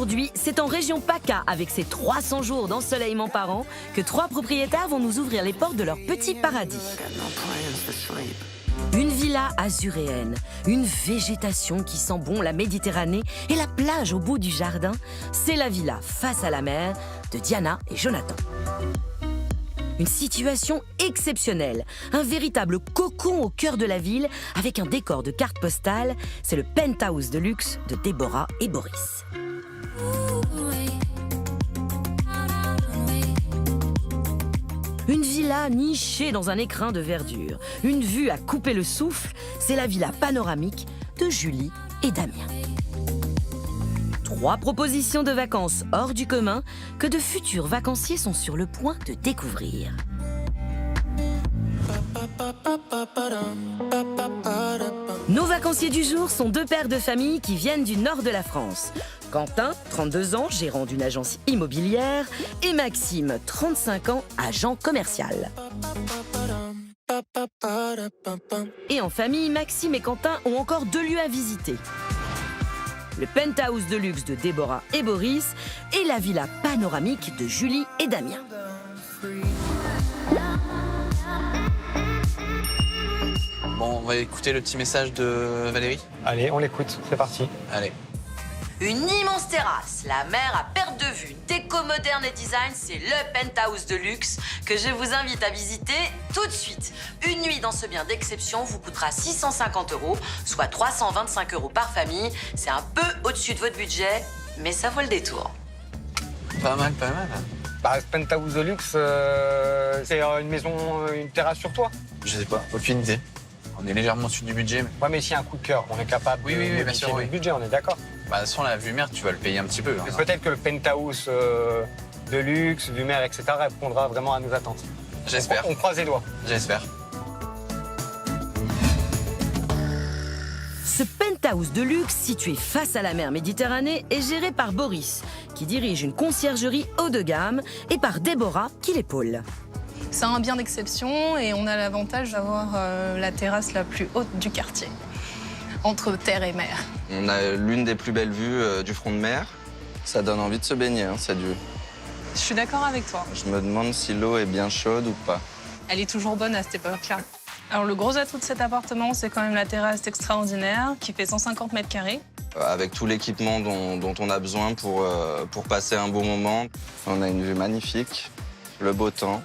Aujourd'hui, c'est en région PACA, avec ses 300 jours d'ensoleillement par an, que 3 propriétaires vont nous ouvrir les portes de leur petit paradis. Une villa azuréenne, une végétation qui sent bon la Méditerranée et la plage au bout du jardin, c'est la villa face à la mer de Diana et Jonathan. Une situation exceptionnelle, un véritable cocon au cœur de la ville avec un décor de carte postale, c'est le penthouse de luxe de Déborah et Boris. Une villa nichée dans un écrin de verdure, une vue à couper le souffle, c'est la villa panoramique de Julie et Damien. 3 propositions de vacances hors du commun que de futurs vacanciers sont sur le point de découvrir. Nos vacanciers du jour sont 2 pères de famille qui viennent du nord de la France. Quentin, 32 ans, gérant d'une agence immobilière, et Maxime, 35 ans, agent commercial. Et en famille, Maxime et Quentin ont encore 2 lieux à visiter. Le penthouse de luxe de Déborah et Boris et la villa panoramique de Julie et Damien. Bon, on va écouter le petit message de Valérie. Allez, on l'écoute, c'est parti. Allez. Une immense terrasse, la mer à perte de vue, déco moderne et design, c'est le penthouse de luxe que je vous invite à visiter tout de suite. Une nuit dans ce bien d'exception vous coûtera 650 €, soit 325 € par famille. C'est un peu au-dessus de votre budget, mais ça vaut le détour. Pas mal, pas mal. Bah, ce penthouse de luxe, c'est une maison, une terrasse sur toi. Je sais pas, aucune idée. On est légèrement au-dessus du budget, mais... Ouais, mais s'il y a un coup de cœur, on est capable Oui, de oui, bien modifier sûr, le oui. budget, on est d'accord. Bah, de toute façon, la vue mer, tu vas le payer un petit peu. Hein. Mais peut-être que le penthouse de luxe, vue mer, etc. répondra vraiment à nos attentes. J'espère, On croise les doigts. j'espère. Ce penthouse de luxe, situé face à la mer Méditerranée, est géré par Boris, qui dirige une conciergerie haut de gamme, et par Déborah, qui l'épaule. C'est un bien d'exception et on a l'avantage d'avoir la terrasse la plus haute du quartier, entre terre et mer. On a l'une des plus belles vues du front de mer. Ça donne envie de se baigner, hein, cette vue. Je suis d'accord avec toi. Je me demande si l'eau est bien chaude ou pas. Elle est toujours bonne à cette époque-là. Alors le gros atout de cet appartement, c'est quand même la terrasse extraordinaire qui fait 150 mètres carrés. Avec tout l'équipement dont on a besoin pour passer un bon moment. On a une vue magnifique, le beau temps.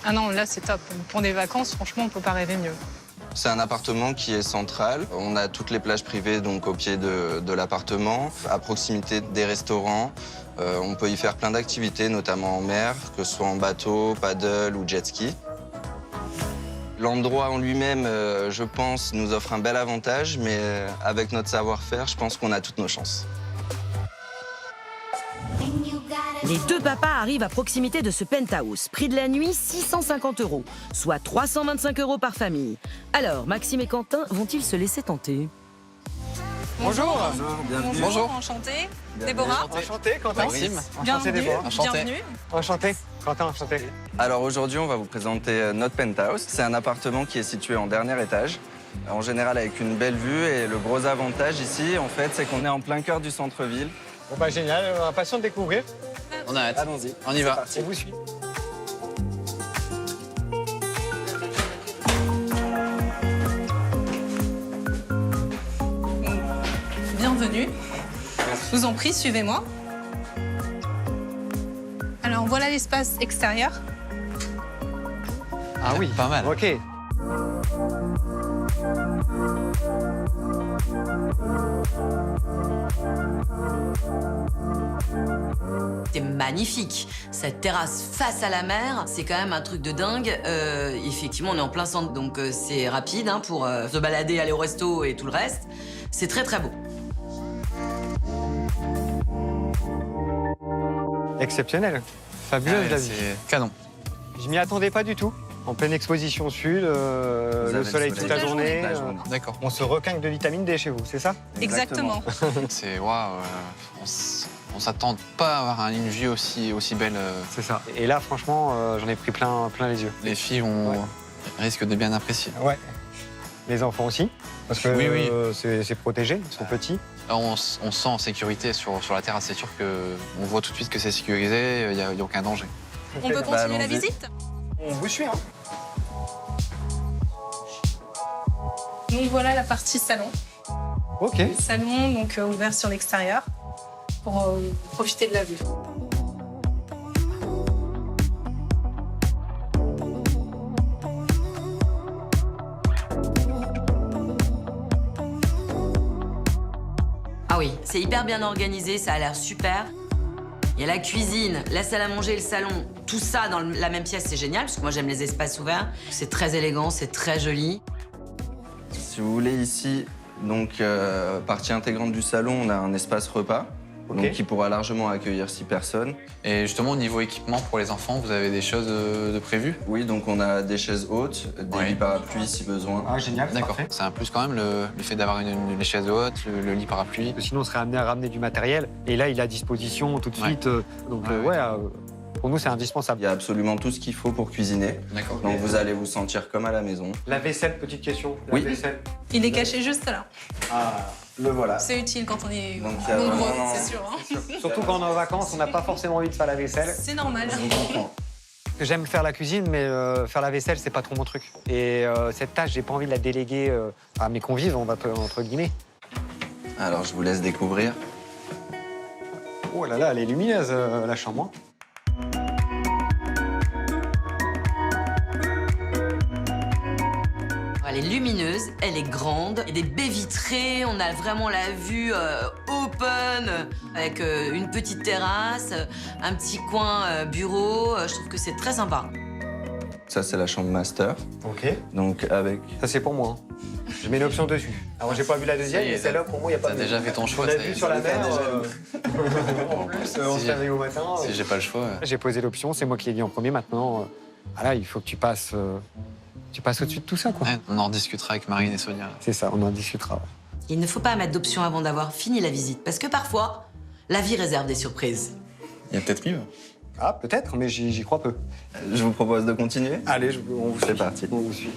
Ah non, là c'est top. Pour des vacances, franchement, on peut pas rêver mieux. C'est un appartement qui est central. On a toutes les plages privées donc au pied de l'appartement, à proximité des restaurants. On peut y faire plein d'activités, notamment en mer, que ce soit en bateau, paddle ou jet ski. L'endroit en lui-même, je pense, nous offre un bel avantage, mais avec notre savoir-faire, je pense qu'on a toutes nos chances. Les 2 papas arrivent à proximité de ce penthouse. Prix de la nuit, 650 €, soit 325 € par famille. Alors, Maxime et Quentin vont-ils se laisser tenter? Bonjour. Bonjour, Bonjour. Enchantée. Déborah. Enchanté, Quentin. Maxime. Enchanté, Bienvenue. Déborah. Enchanté. Bienvenue. Enchanté. Quentin, enchanté. Alors aujourd'hui, on va vous présenter notre penthouse. C'est un appartement qui est situé en dernier étage, en général avec une belle vue. Et le gros avantage ici, en fait, c'est qu'on est en plein cœur du centre-ville. Bon, bah, génial, impatient de découvrir. On arrête. Allons-y. On y va. On vous suit. Bienvenue. Je vous en prie, suivez-moi. Alors voilà l'espace extérieur. Ah oui, Pas mal. Ok. C'est magnifique. Cette terrasse face à la mer, c'est quand même un truc de dingue. Effectivement, on est en plein centre, donc c'est rapide hein, pour se balader, aller au resto et tout le reste. C'est très très beau. Exceptionnel. Fabuleux, Ouais, la vie. c'est canon. Je m'y attendais pas du tout. En pleine exposition sud, Vous le avez soleil toute la journée. toute la journée. D'accord. On se requinque de vitamine D chez vous, c'est ça? Exactement. C'est waouh. On s'attend pas à avoir une vue aussi belle. C'est ça. Et là, franchement, j'en ai pris plein les yeux. Les filles risquent de bien apprécier. Ouais. Les enfants aussi? Parce que Oui. c'est protégé, ils sont petits. On se sent en sécurité sur la terrasse. C'est sûr qu'on voit tout de suite que c'est sécurisé, il n'y a aucun danger. On peut continuer la allons-y. visite? On vous suit, hein? Donc voilà la partie salon. Ok. Salon donc ouvert sur l'extérieur pour profiter de la vue. Ah oui, c'est hyper bien organisé, ça a l'air super. Il y a la cuisine, la salle à manger, le salon, tout ça dans la même pièce, c'est génial, parce que moi j'aime les espaces ouverts. C'est très élégant, c'est très joli. Si vous voulez, ici, donc, partie intégrante du salon, on a un espace repas, donc, qui pourra largement accueillir 6 personnes. Et justement, au niveau équipement pour les enfants, vous avez des choses de prévues? Oui, donc on a des chaises hautes, des Ouais. lits parapluies si besoin. Ah, génial, D'accord. parfait. C'est un plus quand même le fait d'avoir une chaise haute, le lit parapluie. Sinon, on serait amené à ramener du matériel. Et là, il est à disposition tout de Ouais. suite. Donc, Ouais. pour nous, c'est indispensable. Il y a absolument tout ce qu'il faut pour cuisiner. D'accord. Donc vous allez vous sentir comme à la maison. La vaisselle, petite question. La Oui. vaisselle. Il est caché juste là. Ah, le voilà. C'est utile quand on est Donc, il y a nombreux, vraiment- c'est sûr. Hein. Surtout quand on est en vacances, on n'a pas forcément envie de faire la vaisselle. C'est normal. Je comprends. J'aime faire la cuisine, mais faire la vaisselle, c'est pas trop mon truc. Et cette tâche, j'ai pas envie de la déléguer à mes convives, entre guillemets. Alors je vous laisse découvrir. Oh là là, elle est lumineuse, la chambre. Elle est lumineuse, elle est grande, il y a des baies vitrées, on a vraiment la vue open, avec une petite terrasse, un petit coin bureau. Je trouve que c'est très sympa. Ça c'est la chambre master. Ok. Donc avec. Ça, c'est pour moi. Hein. Je mets une option dessus. Alors, j'ai pas vu la deuxième, Ça y est, mais celle-là, pour moi, il n'y a pas T'as de... déjà fait ton choix. On a ça y vu est. sur la mer. déjà En plus, on Si se j'ai- réveille au matin. Si j'ai pas le choix. J'ai posé l'option, c'est moi qui l'ai dit en premier. Maintenant, voilà, il faut que tu passes au-dessus de tout ça, quoi. Ouais, on en rediscutera avec Marine et Sonia. C'est ça, on en discutera. Il ne faut pas mettre d'options avant d'avoir fini la visite, parce que parfois, la vie réserve des surprises. Il y a peut-être mieux. Ah, peut-être, mais j'y crois peu. Je vous propose de continuer. Allez, on vous C'est suit. parti. On vous suit.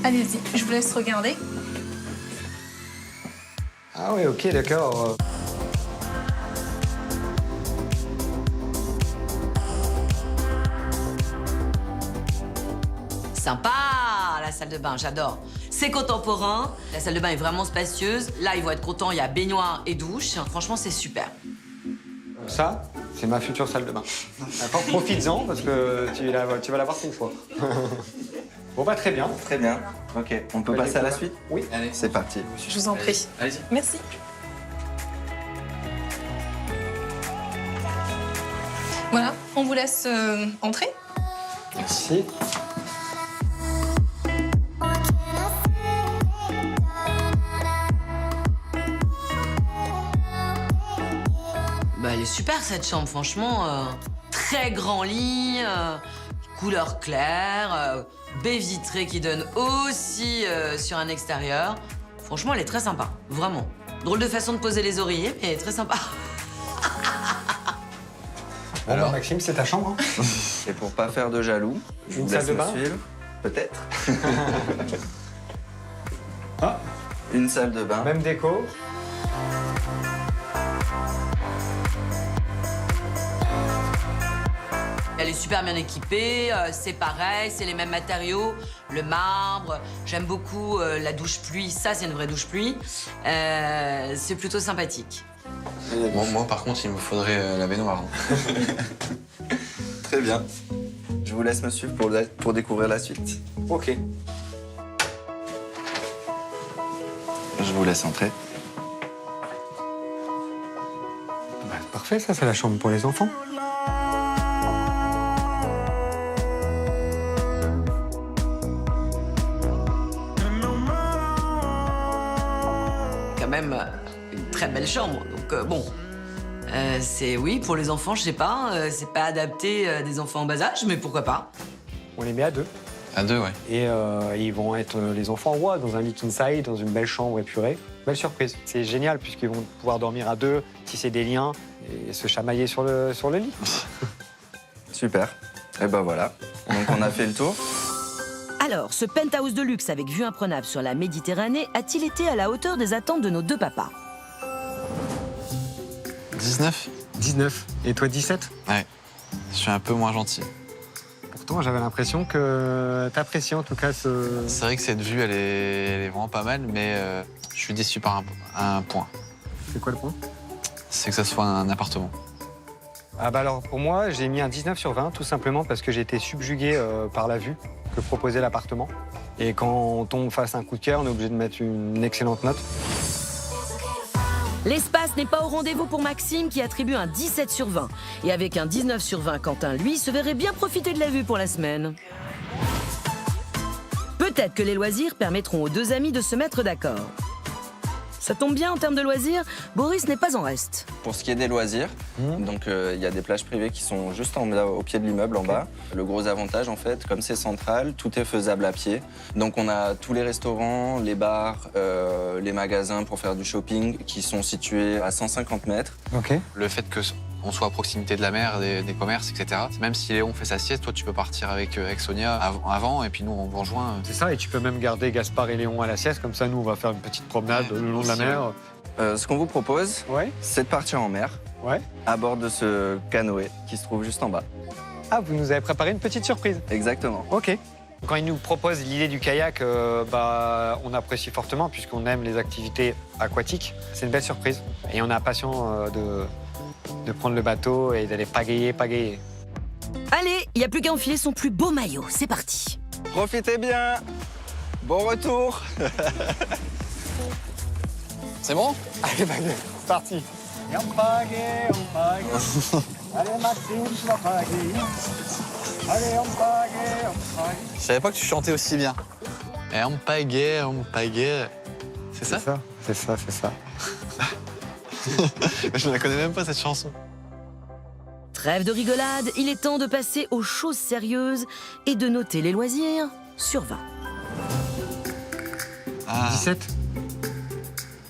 Allez-y, je vous laisse regarder. Ah oui, ok, d'accord. Sympa, la salle de bain, j'adore. C'est contemporain, la salle de bain est vraiment spacieuse. Là, ils vont être contents, il y a baignoire et douche. Franchement, c'est super. Ça, c'est ma future salle de bain. D'accord, profites-en, parce que tu vas la voir qu'une fois. Bon, bah, très bien. Très bien. Ok. On peut passer à la suite? Oui. Allez, C'est parti. Je vous en prie. allez-y. Merci. Voilà, on vous laisse entrer. Merci. Bah, elle est super, cette chambre, franchement. Très grand lit, couleur claire, baie vitrée qui donne aussi sur un extérieur. Franchement, elle est très sympa, vraiment. Drôle de façon de poser les oreillers, mais très sympa. Bon, Alors bah, Maxime, c'est ta chambre. Hein. Et pour pas faire de jaloux, je Une vous salle laisse de me bain suivre. Peut-être. Ah, Une salle de bain. même déco. Elle est super bien équipée, c'est pareil, c'est les mêmes matériaux, le marbre. J'aime beaucoup la douche pluie, ça c'est une vraie douche pluie. C'est plutôt sympathique. Bon, moi, par contre, il me faudrait la baignoire. Très bien. Je vous laisse me suivre pour découvrir la suite. Ok. Je vous laisse entrer. Bah, parfait, ça, c'est la chambre pour les enfants. Quand même une très belle chambre, donc bon. C'est oui, pour les enfants, je sais pas, c'est pas adapté à des enfants en bas âge, mais pourquoi pas. On les met à deux. À deux, ouais. Et ils vont être les enfants rois dans un lit king size, dans une belle chambre épurée. Belle surprise. C'est génial puisqu'ils vont pouvoir dormir à deux, tisser des liens et se chamailler sur le lit. Super. Et ben voilà. Donc on a fait le tour. Alors, ce penthouse de luxe avec vue imprenable sur la Méditerranée a-t-il été à la hauteur des attentes de nos deux papas? 19. 19. Et toi, 17? Ouais, je suis un peu moins gentil. Pourtant, j'avais l'impression que t'appréciais en tout cas ce... C'est vrai que cette vue, elle est vraiment pas mal, mais je suis déçu par un point. C'est quoi le point? C'est que ça soit un appartement. Ah bah alors, pour moi, j'ai mis un 19 sur 20, tout simplement parce que j'ai été subjugué par la vue que proposait l'appartement. Et quand on tombe face à un coup de cœur, on est obligé de mettre une excellente note. L'espace n'est pas au rendez-vous pour Maxime qui attribue un 17 sur 20. Et avec un 19 sur 20, Quentin, lui, se verrait bien profiter de la vue pour la semaine. Peut-être que les loisirs permettront aux deux amis de se mettre d'accord. Ça tombe bien en termes de loisirs, Boris n'est pas en reste. Pour ce qui est des loisirs, donc il y a des plages privées qui sont juste au pied de l'immeuble en bas. Le gros avantage en fait, comme c'est central, tout est faisable à pied. Donc on a tous les restaurants, les bars, les magasins pour faire du shopping qui sont situés à 150 mètres. Ok. Le fait qu'on soit à proximité de la mer, des commerces, etc. Même si Léon fait sa sieste, toi tu peux partir avec Sonia avant et puis nous on vous rejoint. C'est ça, et tu peux même garder Gaspard et Léon à la sieste, comme ça nous on va faire une petite promenade le long de la mer. Ce qu'on vous propose, Ouais, c'est de partir en mer ouais. à bord de ce canoë qui se trouve juste en bas. Ah, vous nous avez préparé une petite surprise. Exactement. Ok. Quand ils nous proposent l'idée du kayak, on apprécie fortement puisqu'on aime les activités aquatiques. C'est une belle surprise. Et on est impatient de prendre le bateau et d'aller pagayer. Allez, il n'y a plus qu'à enfiler son plus beau maillot. C'est parti. Profitez bien. Bon retour. C'est bon? Allez, c'est parti. Et on pagaie. Allez, Maxime, tu vas pagayer. Allez, on pagaie. Je savais pas que tu chantais aussi bien. Et on pagaie. C'est ça? C'est ça. Je la connais même pas cette chanson. Trêve de rigolade, il est temps de passer aux choses sérieuses et de noter les loisirs sur 20. Ah. 17.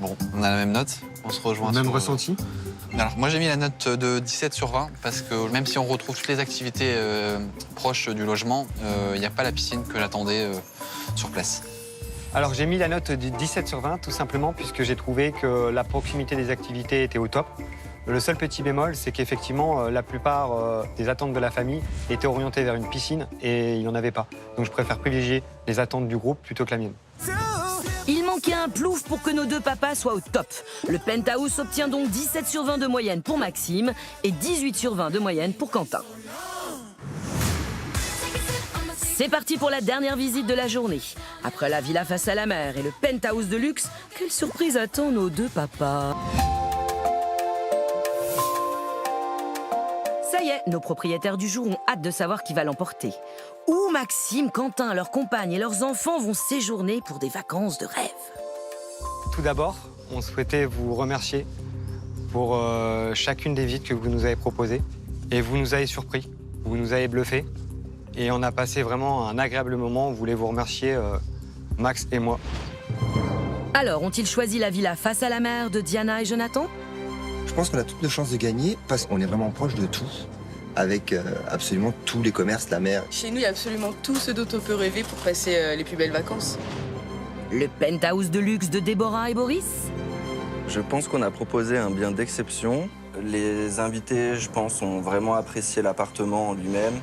Bon, on a la même note. On se rejoint Même sur... ressenti. Alors, moi, j'ai mis la note de 17 sur 20 parce que même si on retrouve toutes les activités proches du logement, il n'y a pas la piscine que j'attendais sur place. Alors j'ai mis la note du 17 sur 20 tout simplement puisque j'ai trouvé que la proximité des activités était au top. Le seul petit bémol, c'est qu'effectivement, la plupart des attentes de la famille étaient orientées vers une piscine et il n'y en avait pas. Donc je préfère privilégier les attentes du groupe plutôt que la mienne. Il manquait un plouf pour que nos deux papas soient au top. Le penthouse obtient donc 17 sur 20 de moyenne pour Maxime et 18 sur 20 de moyenne pour Quentin. C'est parti pour la dernière visite de la journée. Après la villa face à la mer et le penthouse de luxe, quelle surprise attend nos deux papas? Ça y est, nos propriétaires du jour ont hâte de savoir qui va l'emporter. Où Maxime, Quentin, leurs compagnes et leurs enfants vont séjourner pour des vacances de rêve. Tout d'abord, on souhaitait vous remercier pour chacune des visites que vous nous avez proposées. Et vous nous avez surpris, vous nous avez bluffés. Et on a passé vraiment un agréable moment. On voulait vous remercier, Max et moi. Alors, ont-ils choisi la villa face à la mer de Diana et Jonathan? Je pense qu'on a toutes nos chances de gagner parce qu'on est vraiment proche de tout, avec absolument tous les commerces, la mer. Chez nous, il y a absolument tout ce dont on peut rêver pour passer les plus belles vacances. Le penthouse de luxe de Déborah et Boris? Je pense qu'on a proposé un bien d'exception. Les invités, je pense, ont vraiment apprécié l'appartement en lui-même.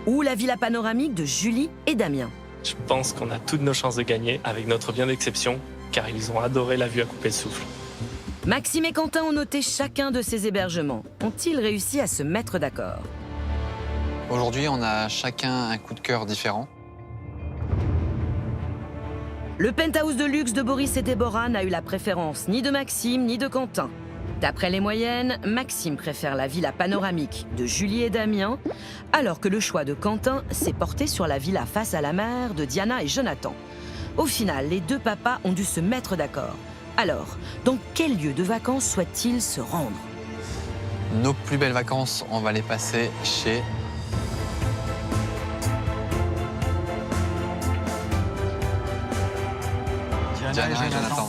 Ou la villa panoramique de Julie et Damien? Je pense qu'on a toutes nos chances de gagner avec notre bien d'exception, car ils ont adoré la vue à couper le souffle. Maxime et Quentin ont noté chacun de ces hébergements. Ont-ils réussi à se mettre d'accord? Aujourd'hui, on a chacun un coup de cœur différent. Le penthouse de luxe de Boris et Déborah n'a eu la préférence ni de Maxime ni de Quentin. D'après les moyennes, Maxime préfère la villa panoramique de Julie et Damien, alors que le choix de Quentin s'est porté sur la villa face à la mer de Diana et Jonathan. Au final, les deux papas ont dû se mettre d'accord. Alors, dans quel lieu de vacances souhaitent-ils se rendre? Nos plus belles vacances, on va les passer chez... Diana et Jonathan.